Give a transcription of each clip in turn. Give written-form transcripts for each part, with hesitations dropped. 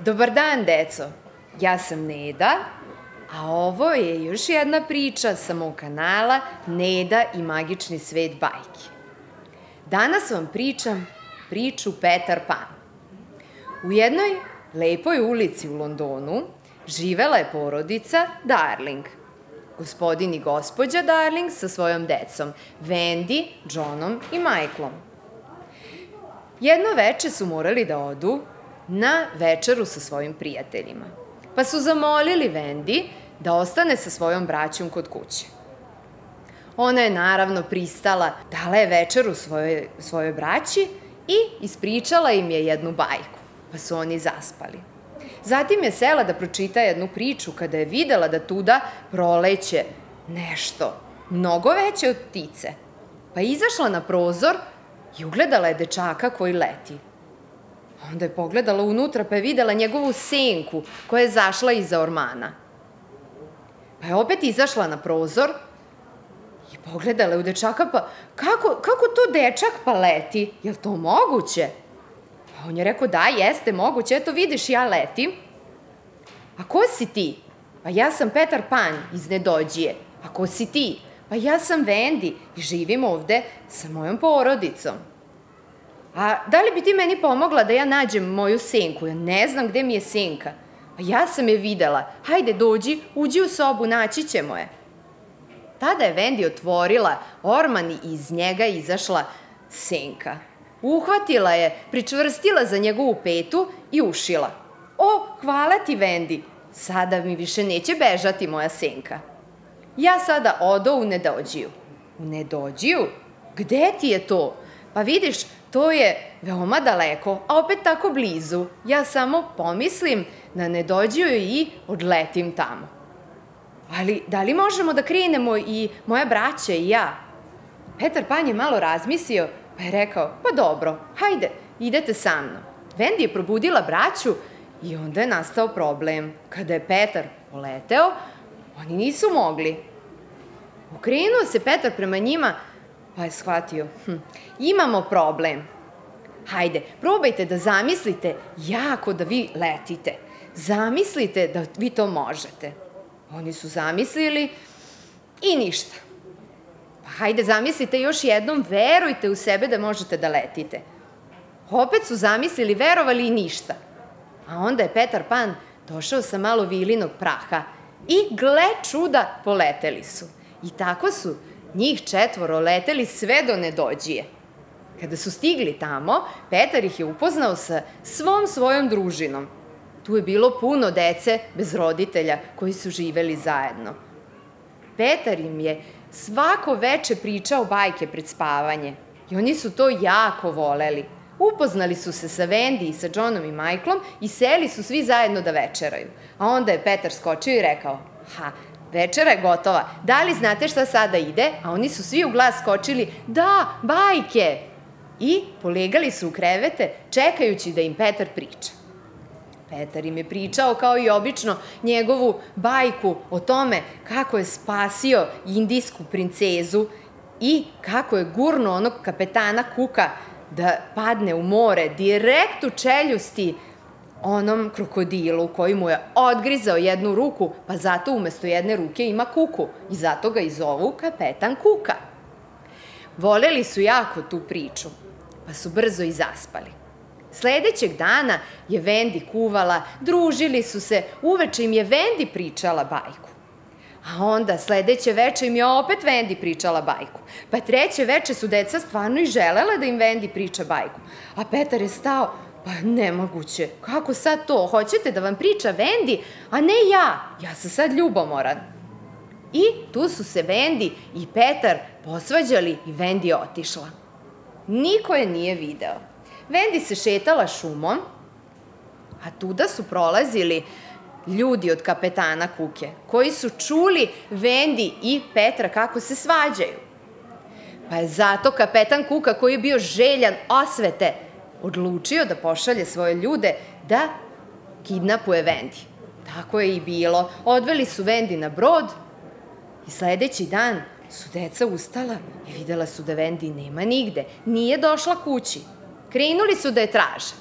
Dobar dan, deco. Ja sam Neda, a ovo je još jedna priča sa mog kanala Neda i magični svet bajki. Danas vam pričam priču Petar Pan. U jednoj lepoj ulici u Londonu živela je porodica Darling. Gospodin i gospođa Darling sa svojom decom, Wendy, Johnom i Michaelom. Jedno veče su morali da odu na večeru sa svojim prijateljima, pa su zamolili Wendy da ostane sa svojom braćom kod kuće. Ona je naravno pristala, dala je večeru svojoj braći i ispričala im je jednu bajku, pa su oni zaspali. Zatim je sela da pročita jednu priču kada je videla da tuda proleće nešto mnogo veće od ptice, pa je izašla na prozor i ugledala je dečaka koji leti. Onda je pogledala unutra pa je videla njegovu senku koja je zašla iza ormana. Pa je opet izašla na prozor i pogledala je u dečaka, pa kako to dečak pa leti? Je li to moguće? Pa on je rekao, da, jeste moguće, eto vidiš, ja letim. A ko si ti? Pa ja sam Petar Pan iz Nedođije. A ko si ti? Pa ja sam Wendy i živim ovde sa mojom porodicom. A da li bi ti meni pomogla da ja nađem moju senku? Ja ne znam gde mi je senka. Pa ja sam je videla. Hajde, dođi, uđi u sobu, naći ćemo je. Tada je Wendy otvorila orman i iz njega izašla senka. Uhvatila je, pričvrstila za njegovu petu i ušila. O, hvala ti, Wendy. Sada mi više neće bežati moja senka. Ja sada odo u Nedođiju. U Nedođiju? Gde ti je to? Pa vidiš, to je veoma daleko, a opet tako blizu. Ja samo pomislim na Nedođiju i odletim tamo. Ali, da li možemo da krenemo i moja braća i ja? Petar Pan je malo razmislio, pa je rekao, pa dobro, hajde, idete sa mnom. Wendy je probudila braću i onda je nastao problem. Kada je Petar poleteo, oni nisu mogli. Okrenuo se Petar prema njima, pa je shvatio, imamo problem. Hajde, probajte da zamislite jako da vi letite. Zamislite da vi to možete. Oni su zamislili i ništa. Pa hajde, zamislite još jednom, verujte u sebe da možete da letite. Opet su zamislili, verovali i ništa. A onda je Petar Pan došao sa malo vilinog praha i gle čuda, poleteli su. I tako su njih 4 leteli sve do Nedođije. Kada su stigli tamo, Petar ih je upoznao sa svom svojom družinom. Tu je bilo puno dece bez roditelja koji su živeli zajedno. Petar im je svako veče pričao bajke pred spavanje i oni su to jako voleli. Upoznali su se sa Wendy i sa Johnom i Michaelom i seli su svi zajedno da večeraju. A onda je Petar skočio i rekao, večera je gotova, da li znate šta sada ide? A oni su svi u glas skočili, da, bajke! I polegali su u krevete čekajući da im Petar priča. Petar im je pričao kao i obično njegovu bajku o tome kako je spasio indijsku princezu i kako je gurnuo onog kapetana Kuka da padne u more direkt u čeljusti onom krokodilu koji mu je odgrizao jednu ruku, pa zato umesto jedne ruke ima kuku i zato ga i zovu kapetan Kuka. Voleli su jako tu priču, pa su brzo i zaspali. Sledećeg dana je Wendy kuvala, družili su se, uveče im je Wendy pričala bajku. A onda sledeće veče im je opet Wendy pričala bajku. Pa treće veče su deca stvarno i želela da im Wendy priča bajku. A Petar je stao, pa nemoguće, kako sad to? Hoćete da vam priča Wendy, a ne ja sam sad ljubomoran. I tu su se Wendy i Petar posvađali i Wendy je otišla. Niko je nije video. Wendy se šetala šumom, a tuda su prolazili ljudi od kapetana Kuke, koji su čuli Wendy i Petra kako se svađaju. Pa je zato kapetan Kuka, koji je bio željan osvete, odlučio da pošalje svoje ljude da kidnapuje Wendy. Tako je i bilo. Odveli su Wendy na brod i sledeći dan su deca ustala i videla su da Wendy nema nigde. Nije došla kući. Krenuli su da je traže.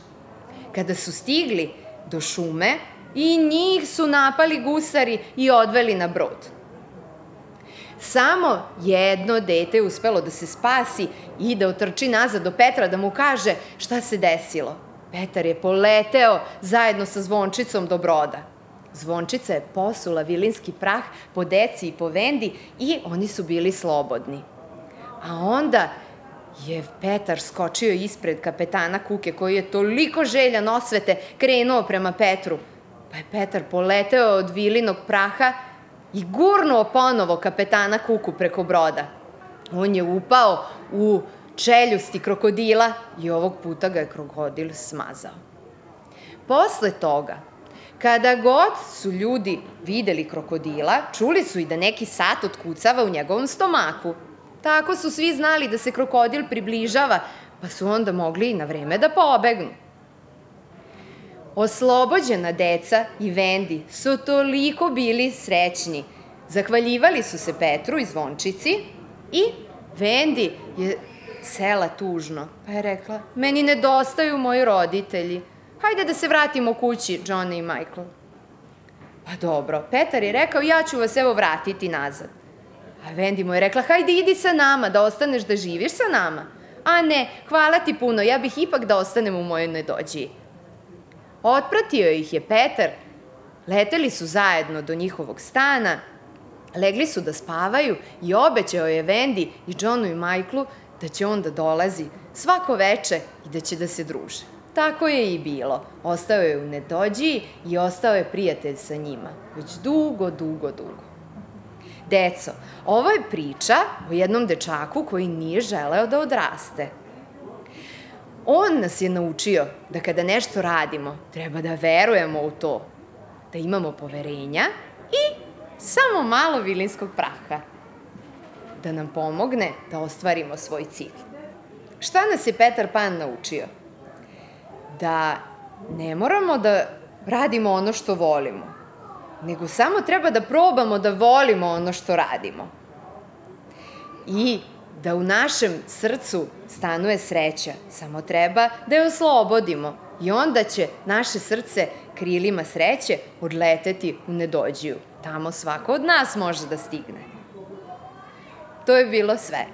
Kada su stigli do šume i njih su napali gusari i odveli na brod. Samo jedno dete je uspelo da se spasi i da otrči nazad do Petra da mu kaže šta se desilo. Petar je poleteo zajedno sa Zvončicom do broda. Zvončica je posula vilinski prah po deci i po Vendi i oni su bili slobodni. A onda je Petar skočio ispred kapetana Kuke, koji je toliko željan osvete krenuo prema Petru. Pa je Petar poleteo od vilinog praha i gurnuo ponovo kapetana Kuku preko broda. On je upao u čeljusti krokodila i ovog puta ga je krokodil smazao. Posle toga, kada god su ljudi videli krokodila, čuli su i da neki sat otkucava u njegovom stomaku. Tako su svi znali da se krokodil približava, pa su onda mogli na vreme da pobegnu. Oslobođena deca i Vendi su toliko bili srećni. Zahvaljivali su se Petru i Zvončici i Vendi je sela tužno, pa je rekla: meni nedostaju moji roditelji. Hajde da se vratimo kući, Johnny i Michael. Pa dobro, Petar je rekao: ja ću vas evo vratiti nazad. A Vendi mu je rekla: hajde idi sa nama, da ostaneš da živiš sa nama. A ne, hvala ti puno, ja bih ipak da ostanem u mojoj nedođiji. Otpratio ih je Petar, leteli su zajedno do njihovog stana, legli su da spavaju i obećao je Vendi i Johnu i Michaelu da će on da dolazi svako veče i da će da se druže. Tako je i bilo. Ostao je u nedođiji i ostao je prijatelj sa njima. Već dugo, dugo, dugo. Deco, ovo je priča o jednom dečaku koji nije želeo da odraste. On nas je naučio da kada nešto radimo, treba da verujemo u to, da imamo poverenja i samo malo vilinskog praha, da nam pomogne da ostvarimo svoj cilj. Šta nas je Petar Pan naučio? Da ne moramo da radimo ono što volimo, nego samo treba da probamo da volimo ono što radimo. I da u našem srcu stanuje sreća, samo treba da je oslobodimo i onda će naše srce krilima sreće odleteti u nedođiju. Tamo svako od nas može da stigne. To je bilo sve.